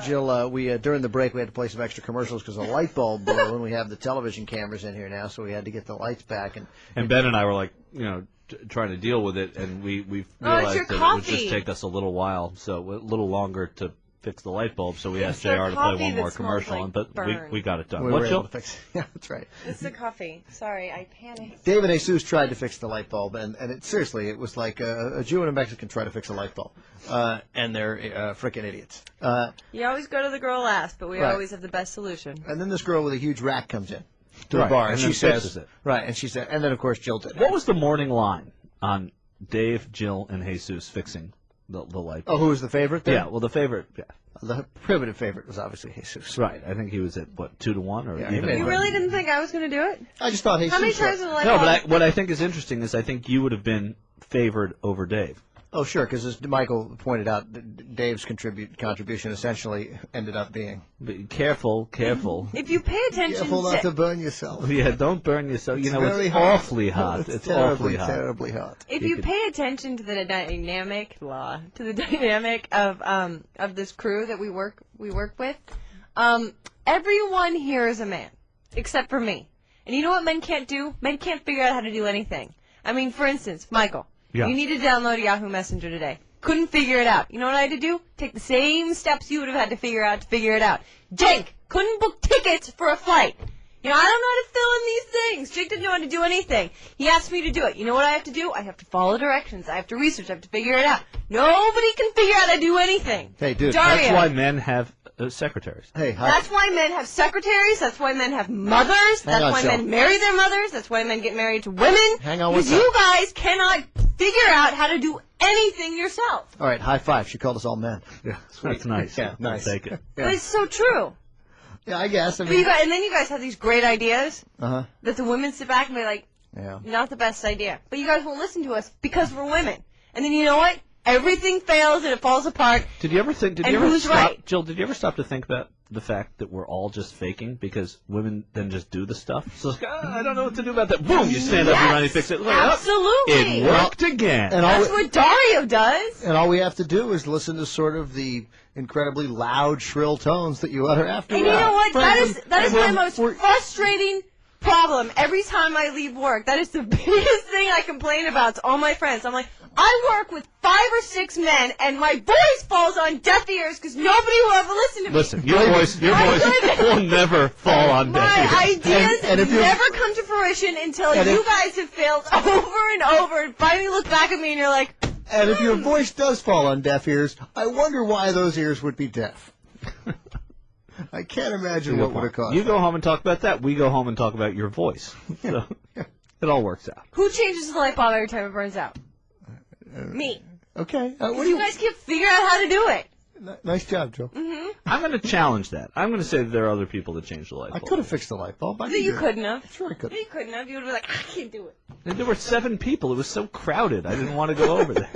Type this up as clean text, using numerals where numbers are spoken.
Jill, we during the break we had to play some extra commercials because the light bulb blew, and we have the television cameras in here now, so we had to get the lights back. And Ben and I were like, trying to deal with it, and we realized that it would just take us a little while, so a little longer to fix the light bulb, so we asked JR to play one more commercial, but we got it done. We were able to fix it. Yeah, that's right. It's the coffee. Sorry, I panicked. David Jesus tried to fix the light bulb, and seriously, it was like a Jew and a Mexican try to fix a light bulb, and they're frickin' idiots. You always go to the girl last, but we always have the best solution. And then this girl with a huge rack comes in to the bar, and she says, and then of course Jill did. What was the morning line on Dave, Jill, and Jesus fixing the light bulb? Oh, who was the favorite then? Yeah, well, the favorite, the primitive favorite was obviously Jesus. Right. I think he was at, 2-1? Or even you really didn't think I was going to do it? I just thought Jesus. How many times did the light bulb? No, but what I think is interesting is I think you would have been favored over Dave. Oh, sure, because as Michael pointed out, Dave's contribution essentially ended up being... Careful. If you pay attention... Careful not to burn yourself. Yeah, don't burn yourself. It's it's awfully hot. It's awfully hot. Terribly hot. If you pay attention to the dynamic of this crew that we work with, everyone here is a man, except for me. And you know what men can't do? Men can't figure out how to do anything. I mean, for instance, Michael... Yeah. You need to download Yahoo Messenger today. Couldn't figure it out. You know what I had to do? Take the same steps you would have had to figure it out. Jake couldn't book tickets for a flight. I don't know how to fill in these things. Jake didn't know how to do anything. He asked me to do it. You know what I have to do? I have to follow directions. I have to research. I have to figure it out. Nobody can figure out how to do anything. Hey, dude. Dario. That's why men have secretaries. Hey, that's why men have secretaries. That's why men have mothers. That's why men marry their mothers. That's why men get married to women. Hang on, because you guys cannot figure out how to do anything yourself. All right, high five. She called us all men. Yeah, that's nice. Yeah, nice. I'll take it. Yeah. But it's so true. Yeah, I guess. And then you guys have these great ideas that the women sit back and be like, not the best idea. But you guys won't listen to us because we're women. And then you know what? Everything fails and it falls apart. Did you ever who's right? Jill, did you ever stop to think about the fact that we're all just faking because women then just do the stuff? So it's like, I don't know what to do about that. Boom, you stand up, you run, and fix it. Like, absolutely. It worked again. And that's what Dario does. And all we have to do is listen to sort of the incredibly loud, shrill tones that you utter after. And you know what? That is my most frustrating problem every time I leave work. That is the biggest thing I complain about to all my friends. I'm like, I work with 5 or 6 men, and my voice falls on deaf ears because nobody will ever listen to me. Listen, your voice will never fall on deaf ears. My ideas never come to fruition until you guys have failed over and over, and finally look back at me and you're like, And if your voice does fall on deaf ears, I wonder why those ears would be deaf. I can't imagine what would have caused. You go home and talk about that. We go home and talk about your voice. So it all works out. Who changes the light bulb every time it burns out? Me. Okay. You guys can't figure out how to do it. Nice job, Joe. Mm-hmm. I'm going to challenge that. I'm going to say that there are other people that change the light bulb. I could have fixed the light bulb. You couldn't have. Sure I could. You couldn't have. You would have been like, I can't do it. And there were 7 people. It was so crowded. I didn't want to go over there.